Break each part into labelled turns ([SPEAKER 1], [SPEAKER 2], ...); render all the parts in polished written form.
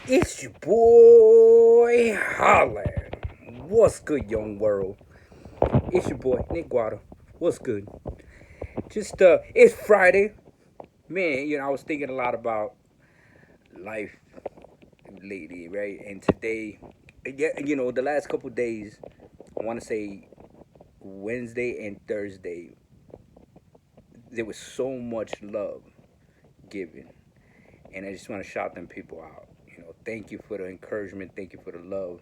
[SPEAKER 1] It's your boy Holland. What's good, young world? It's your boy Nick Guada. What's good? It's Friday, man. I was thinking a lot about life lately, right? And today, yeah, the last couple days, I want to say Wednesday and Thursday, there was so much love given, and I just want to shout them people out. Thank you for the encouragement. Thank you for the love.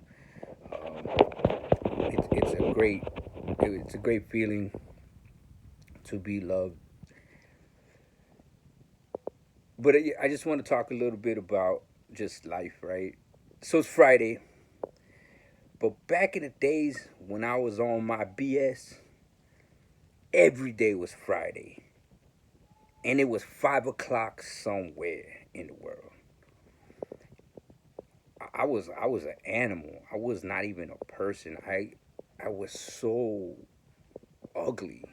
[SPEAKER 1] It's a great feeling to be loved. But I just want to talk a little bit about just life, right? So it's Friday, but back in the days when I was on my BS, every day was Friday, and it was 5 o'clock somewhere in the world. I was an animal. I was not even a person. I was so ugly.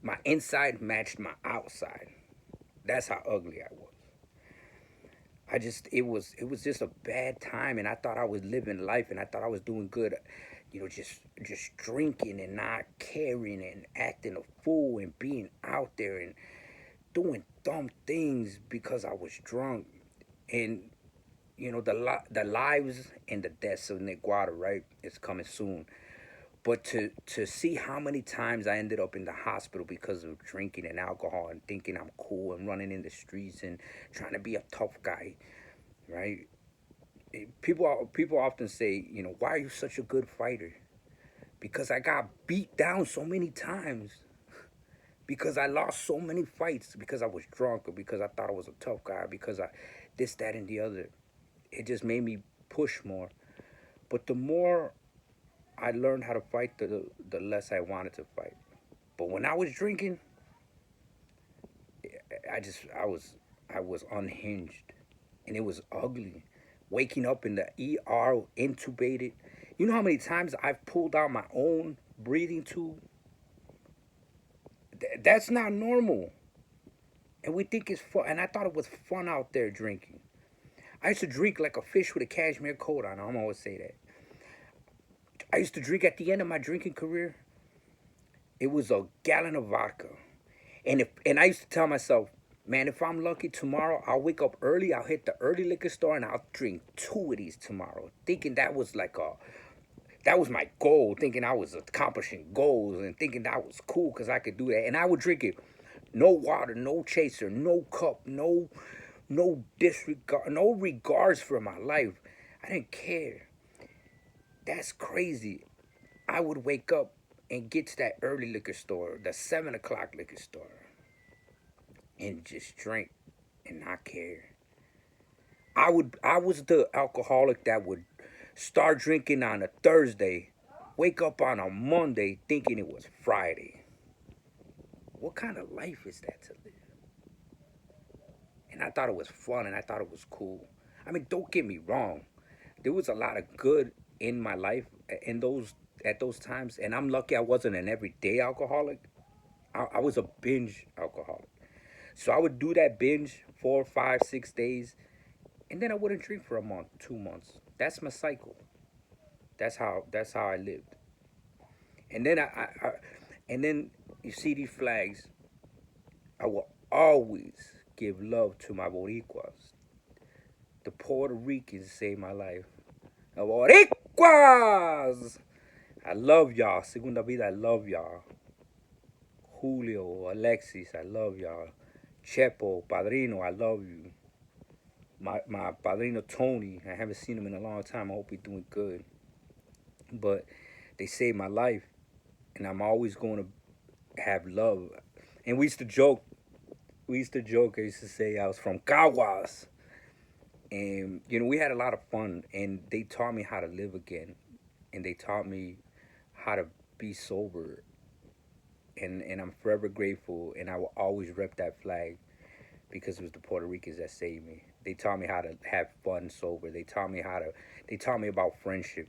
[SPEAKER 1] My inside matched my outside. That's how ugly I was. It was just a bad time, and I thought I was living life, and I thought I was doing good. Just drinking and not caring and acting a fool and being out there and doing dumb things because I was drunk. And the lives and the deaths of Neguada, right? It's coming soon. But to see how many times I ended up in the hospital because of drinking and alcohol and thinking I'm cool and running in the streets and trying to be a tough guy, right? People often say, why are you such a good fighter? Because I got beat down so many times. Because I lost so many fights because I was drunk or because I thought I was a tough guy, because I this, that, and the other. It just made me push more. But the more I learned how to fight, the less I wanted to fight. But when I was drinking, I was unhinged, and it was ugly. Waking up in the ER, intubated. You know how many times I've pulled out my own breathing tube? That's not normal. And we think it's fun. And I thought it was fun out there drinking. I used to drink like a fish with a cashmere coat on. I'm always say that. I used to drink at the end of my drinking career. It was a gallon of vodka. And I used to tell myself, man, if I'm lucky tomorrow, I'll wake up early, I'll hit the early liquor store and I'll drink two of these tomorrow. Thinking that was my goal, thinking I was accomplishing goals and thinking that was cool because I could do that. And I would drink it. No water, no chaser, no cup, no disregard, no regards for my life. I didn't care. That's crazy. I would wake up and get to that early liquor store, the 7 o'clock liquor store, and just drink and not care. I was the alcoholic that would start drinking on a Thursday, wake up on a Monday thinking it was Friday. What kind of life is that to live? And I thought it was fun and I thought it was cool. I mean, don't get me wrong. There was a lot of good in my life in those at those times, and I'm lucky I wasn't an everyday alcoholic. I was a binge alcoholic. So I would do that binge 4, 5, 6 days, and then I wouldn't drink for a month, 2 months. That's my cycle. That's how I lived. And then and then you see these flags. I will always give love to my Boricuas. The Puerto Ricans saved my life. The Boricuas! I love y'all. Segunda vida, I love y'all. Julio, Alexis, I love y'all. Chepo, Padrino, I love you. My Padrino Tony, I haven't seen him in a long time. I hope he's doing good. But they saved my life, and I'm always going to have love. And we used to joke. We used to joke. I used to say I was from Caguas, and we had a lot of fun. And they taught me how to live again, and they taught me how to be sober. And I'm forever grateful, and I will always rep that flag because it was the Puerto Ricans that saved me. They taught me how to have fun sober. They taught me about friendship.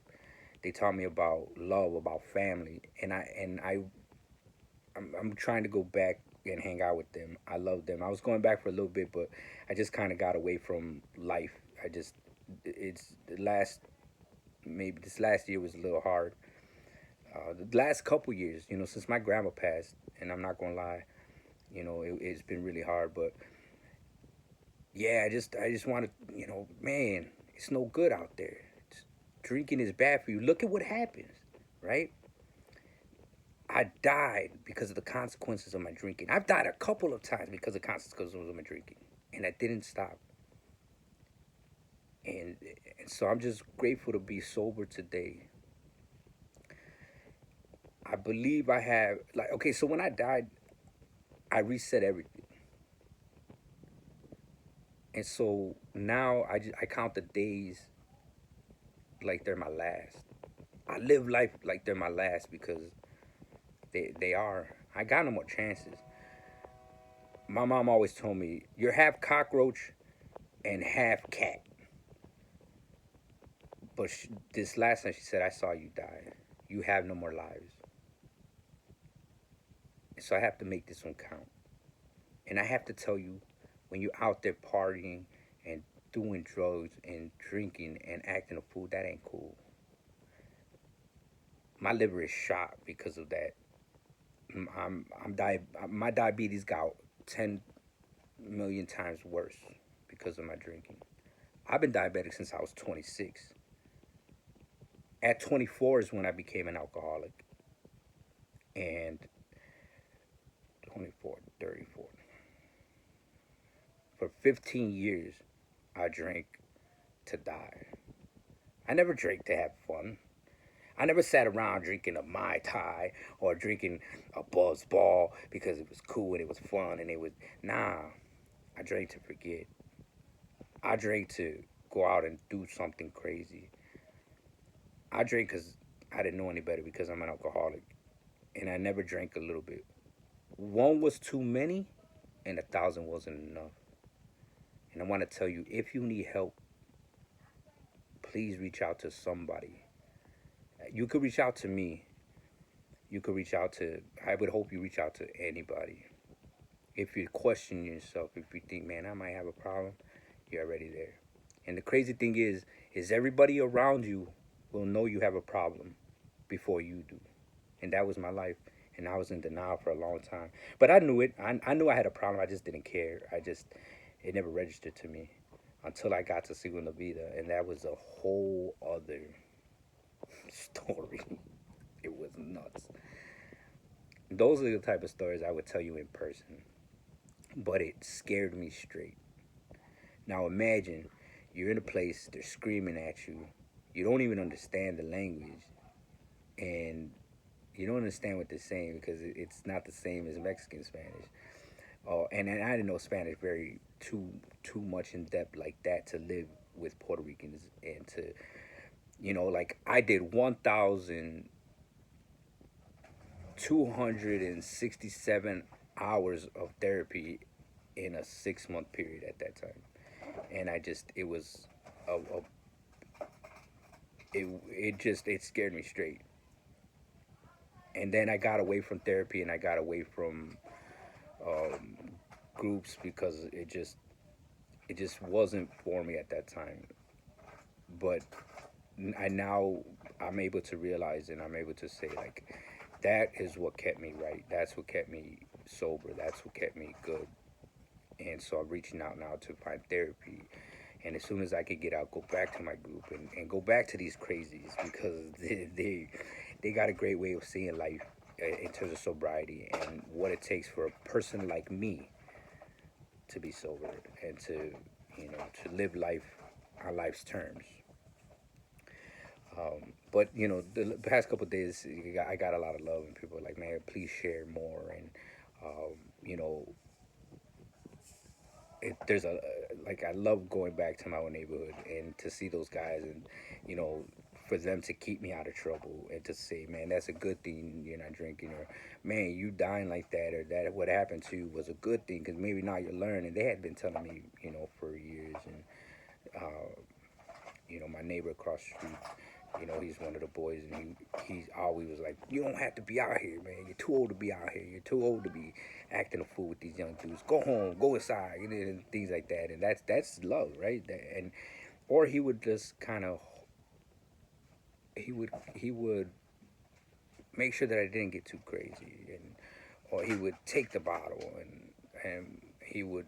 [SPEAKER 1] They taught me about love, about family, I'm trying to go back and hang out with them. I love them. I was going back for a little bit, but I just kind of got away from life I just it's the last maybe this last year was a little hard. The last couple years, since my grandma passed, and I'm not gonna lie, it's been really hard. But yeah, I just want to, man, it's no good out there. Drinking is bad for you. Look at what happens, right? I died because of the consequences of my drinking. I've died a couple of times because of consequences of my drinking, and I didn't stop. And, and so I'm just grateful to be sober today. I believe I have, like, okay, so when I died, I reset everything. And so now I count the days like they're my last. I live life like they're my last because they are. I got no more chances. My mom always told me, you're half cockroach and half cat. But this last time she said, I saw you die. You have no more lives. So I have to make this one count. And I have to tell you, when you're out there partying and doing drugs and drinking and acting a fool, that ain't cool. My liver is shot because of that. My diabetes got 10 million times worse because of my drinking. I've been diabetic since I was 26. At 24 is when I became an alcoholic. And 24, 34. For 15 years, I drank to die. I never drank to have fun. I never sat around drinking a Mai Tai or drinking a Buzz Ball because it was cool and it was fun and it was. Nah, I drank to forget. I drank to go out and do something crazy. I drank because I didn't know any better because I'm an alcoholic. And I never drank a little bit. One was too many and 1,000 wasn't enough. And I want to tell you, if you need help, please reach out to somebody. You could reach out to me. You could reach out to, I would hope you reach out to anybody. If you question yourself, if you think, man, I might have a problem, you're already there. And the crazy thing is everybody around you will know you have a problem before you do. And that was my life. And I was in denial for a long time. But I knew it. I knew I had a problem. I just didn't care. It never registered to me until I got to Segunda Vida. And that was a whole other story. It was nuts. Those are the type of stories I would tell you in person. But it scared me straight. Now imagine you're in a place, they're screaming at you. You don't even understand the language. And you don't understand what they're saying because it's not the same as Mexican Spanish. And I didn't know Spanish very too much in depth like that to live with Puerto Ricans and to like I did 1,267 hours of therapy in a 6 month period at that time, and it was it scared me straight. And then I got away from therapy and I got away from um, groups because it just wasn't for me at that time. But I now I'm able to realize and I'm able to say like that is what kept me right. That's what kept me sober. That's what kept me good. And so I'm reaching out now to find therapy. And as soon as I could get out, go back to my group and go back to these crazies because they got a great way of seeing life in terms of sobriety and what it takes for a person like me to be sober and to live life on life's terms. But the past couple of days, I got a lot of love, and people are like, "Man, please share more." And um, you know, there's a like I love going back to my own neighborhood and to see those guys, and you know, for them to keep me out of trouble and to say, "Man, that's a good thing you're not drinking," or "Man, you dying like that," or "That what happened to you was a good thing because maybe now you're learning." They had been telling me, for years, and uh, my neighbor across the street, he's one of the boys, and he's always was like, "You don't have to be out here, man. You're too old to be out here. You're too old to be acting a fool with these young dudes. Go home, go inside," and things like that. And that's love, right? And or he would just kind of he would make sure that I didn't get too crazy, and or he would take the bottle and he would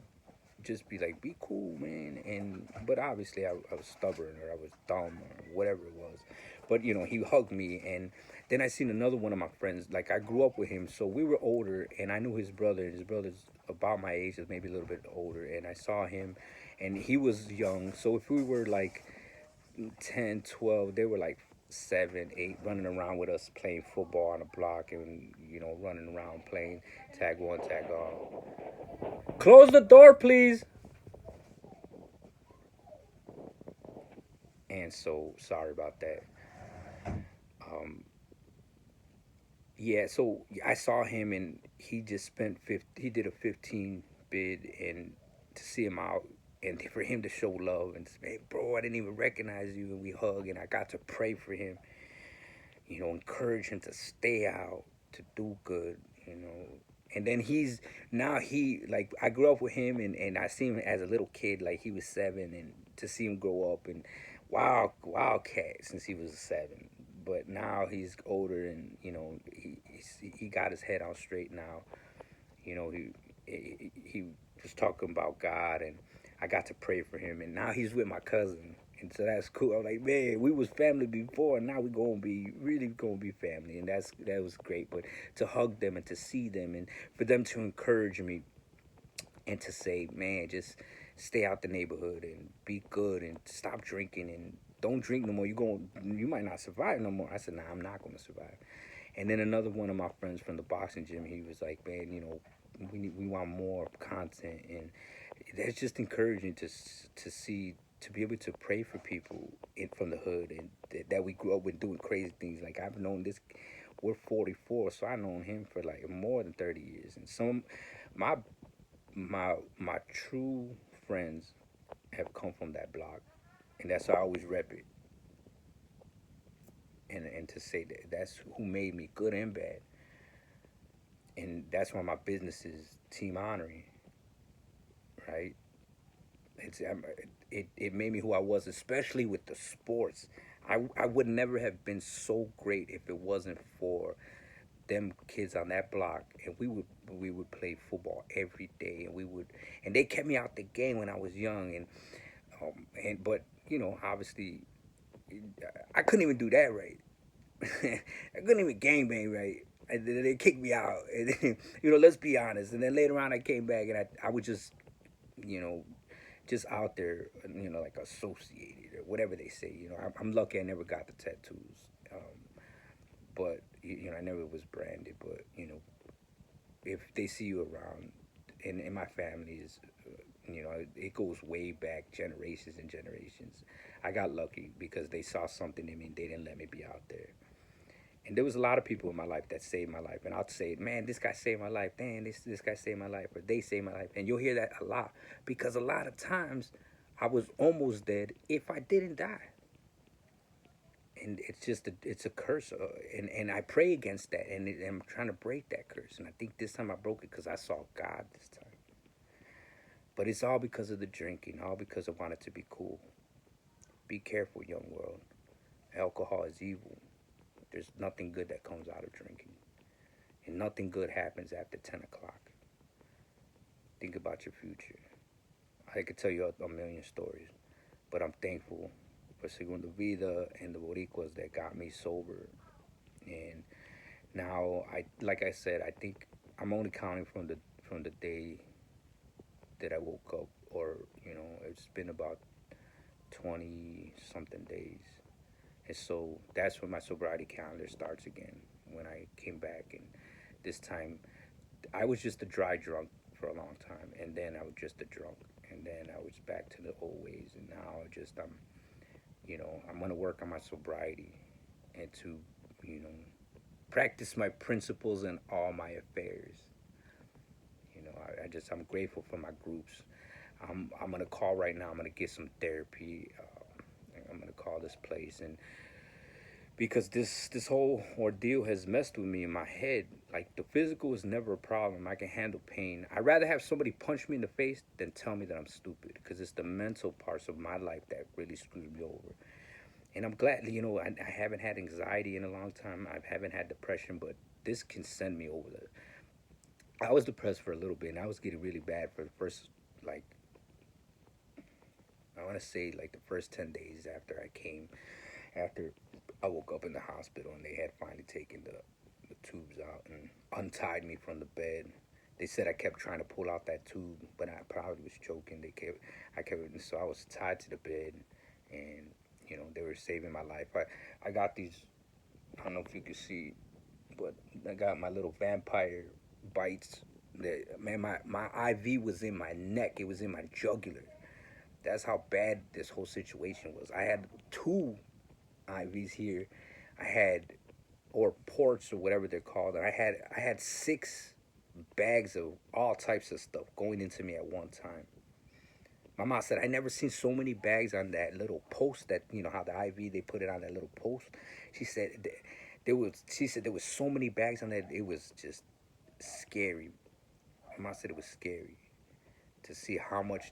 [SPEAKER 1] just be like, "Be cool, man." And but obviously, I was stubborn or I was dumb or whatever it was. But he hugged me, and then I seen another one of my friends. Like I grew up with him, so we were older, and I knew his brother. And his brother's about my age, is maybe a little bit older. And I saw him, and he was young. So if we were like 10, 12, they were like 7, 8, running around with us playing football on the block, and running around playing tag one, tag all. Close the door, please. And so sorry about that. Um, yeah, so I saw him and he just spent 50, he did a 15 bid, and to see him out and for him to show love and say, "Hey, bro, I didn't even recognize you," and we hug, and I got to pray for him, encourage him to stay out, to do good, you know. And then now he, like, I grew up with him, and I seen him as a little kid, like he was 7, and to see him grow up and wildcat since he was 7. But now he's older, and he got his head on straight now. He was talking about God, and I got to pray for him, and now he's with my cousin, and so that's cool. I'm like, man, we was family before, and now we gonna be really gonna be family, and that was great. But to hug them and to see them, and for them to encourage me, and to say, man, just stay out the neighborhood and be good and stop drinking and don't drink no more. You might not survive no more. I said, nah, I'm not gonna survive. And then another one of my friends from the boxing gym, he was like, man, we want more content, and that's just encouraging to see, to be able to pray for people from the hood, and that we grew up with doing crazy things. Like I've known this, we're 44, so I've known him for like more than 30 years, and some my my true friends have come from that block, and that's how I always rep it, and to say that that's who made me, good and bad, and that's why my business is team honoring, right? It's it made me who I was, especially with the sports. I would never have been so great if it wasn't for them kids on that block, and we would play football every day, and they kept me out the game when I was young, and but obviously I couldn't even do that right. I couldn't even gangbang right. And then they kicked me out. And then, let's be honest. And then later on, I came back, and I was just, you know, just out there, like associated or whatever they say. I'm lucky I never got the tattoos. But, I never was branded. But, if they see you around, and my family is, it goes way back, generations and generations. I got lucky because they saw something in me and they didn't let me be out there. And there was a lot of people in my life that saved my life, and I'll say, man, this guy saved my life. Man, this guy saved my life, or they saved my life. And you'll hear that a lot, because a lot of times I was almost dead if I didn't die. And it's a curse, and I pray against that, and I'm trying to break that curse. And I think this time I broke it because I saw God this time. But it's all because of the drinking, all because I wanted to be cool. Be careful, young world. Alcohol is evil. There's nothing good that comes out of drinking. And nothing good happens after 10 o'clock. Think about your future. I could tell you a million stories, but I'm thankful for Segunda Vida and the Boricuas that got me sober. And now, like I said, I think I'm only counting from the day that I woke up, or it's been about 20 something days. And so that's when my sobriety calendar starts again. When I came back, and this time I was just a dry drunk for a long time, and then I was just a drunk, and then I was back to the old ways, and now I'm gonna work on my sobriety, and to you know practice my principles in all my affairs. I'm grateful for my groups. I'm gonna call right now. I'm gonna get some therapy. I'm gonna call this place, and because this whole ordeal has messed with me in my head. Like the physical is never a problem. I can handle pain. I'd rather have somebody punch me in the face than tell me that I'm stupid, because it's the mental parts of my life that really screws me over. And I'm glad, I haven't had anxiety in a long time. I haven't had depression, but this can send me over the. I was depressed for a little bit, and I was getting really bad for the first, like, I want to say, like the first 10 days after I came, after I woke up in the hospital and they had finally taken the tubes out and untied me from the bed. They said I kept trying to pull out that tube, but I probably was choking. I kept, so I was tied to the bed, and they were saving my life. I got these. I don't know if you can see, but I got my little vampire bites. That man, my IV was in my neck. It was in my jugular. That's how bad this whole situation was. I had two IVs here. I had, or ports or whatever they're called. And I had 6 bags of all types of stuff going into me at one time. My mom said I never seen so many bags on that little post, that how the IV they put it on that little post. She said there was so many bags on that, it was just scary. My mom said it was scary to see how much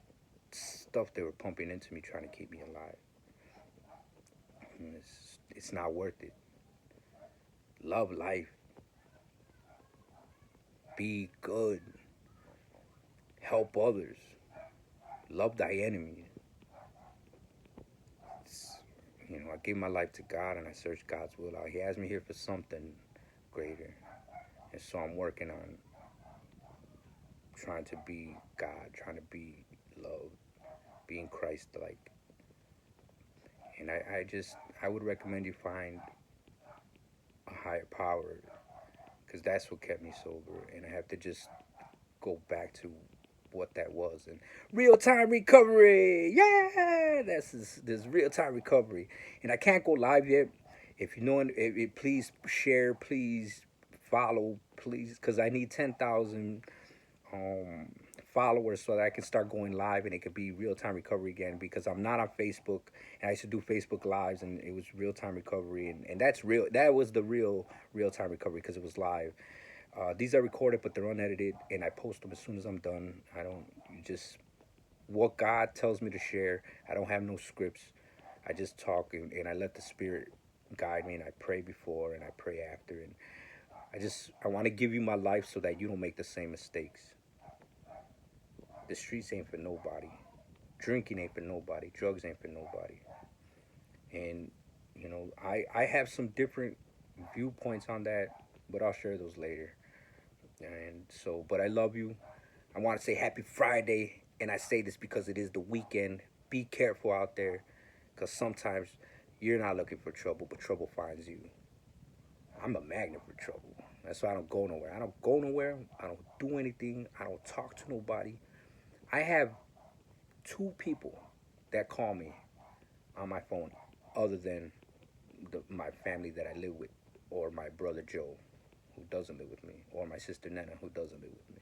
[SPEAKER 1] stuff they were pumping into me trying to keep me alive. It's not worth it. Love life. Be good. Help others. Love thy enemy. It's, I gave my life to God and I searched God's will out. He has me here for something greater. And so I'm working on trying to be God, trying to be love, being Christ like. And I would recommend you find a higher power, because that's what kept me sober. And I have to just go back to what that was. And real time recovery, yeah, this real time recovery. And I can't go live yet. If you know it, please share, please follow, please, because I need 10,000 um, followers so that I can start going live and it could be real time recovery again, because I'm not on Facebook, and I used to do Facebook lives and it was real time recovery, and that's real. That was the real time recovery because it was live. These are recorded, but they're unedited, and I post them as soon as I'm done. I don't just what God tells me to share. I don't have no scripts. I just talk, and I let the Spirit guide me, and I pray before and I pray after, and I want to give you my life so that you don't make the same mistakes. The streets ain't for nobody. Drinking ain't for nobody. Drugs ain't for nobody. And I have some different viewpoints on that, but I'll share those later. And so, but I love you. I want to say happy Friday, and I say this because it is the weekend. Be careful out there, because sometimes you're not looking for trouble, but trouble finds you. I'm a magnet for trouble. That's why I don't go nowhere. I don't go nowhere. I don't do anything. I don't talk to nobody. I have 2 people that call me on my phone, other than my family that I live with, or my brother Joe, who doesn't live with me, or my sister Nana, who doesn't live with me,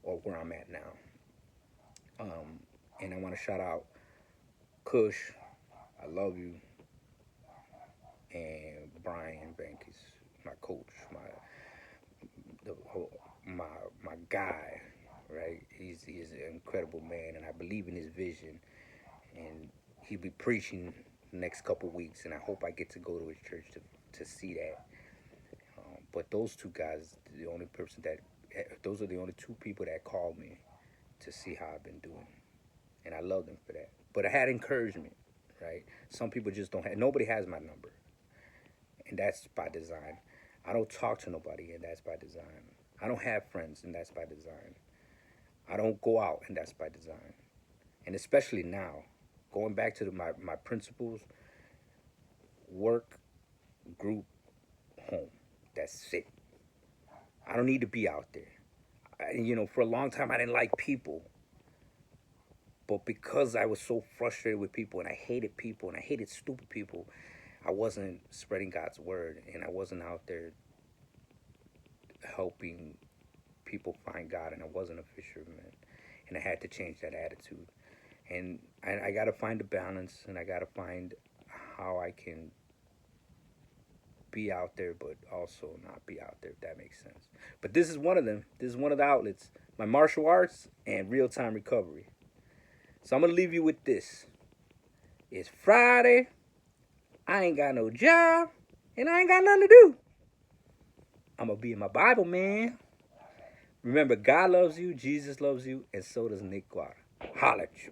[SPEAKER 1] or where I'm at now. And I want to shout out Kush, I love you, and Brian Bankes, my coach, the my my guy, right? He's an incredible man, and I believe in his vision, and he'll be preaching the next couple weeks, and I hope I get to go to his church to see that. But those 2 guys, the only person that those are the only 2 people that called me to see how I've been doing, and I love them for that. But I had encouragement, right? Some people just don't have. Nobody has my number, and that's by design. I don't talk to nobody, and that's by design. I don't have friends, and that's by design. I don't go out, and that's by design. And especially now, going back to my principles: work, group, home. That's it. I don't need to be out there. For a long time, I didn't like people. But because I was so frustrated with people, and I hated people, and I hated stupid people, I wasn't spreading God's word, and I wasn't out there helping people find God, and I wasn't a fisherman. And I had to change that attitude. And I got to find a balance, and I got to find how I can be out there, but also not be out there, if that makes sense. But this is one of them. This is one of the outlets. My martial arts and real-time recovery. So I'm going to leave you with this. It's Friday. I ain't got no job. And I ain't got nothing to do. I'm going to be in my Bible, man. Remember, God loves you, Jesus loves you, and so does Nick Guara. Holla at you.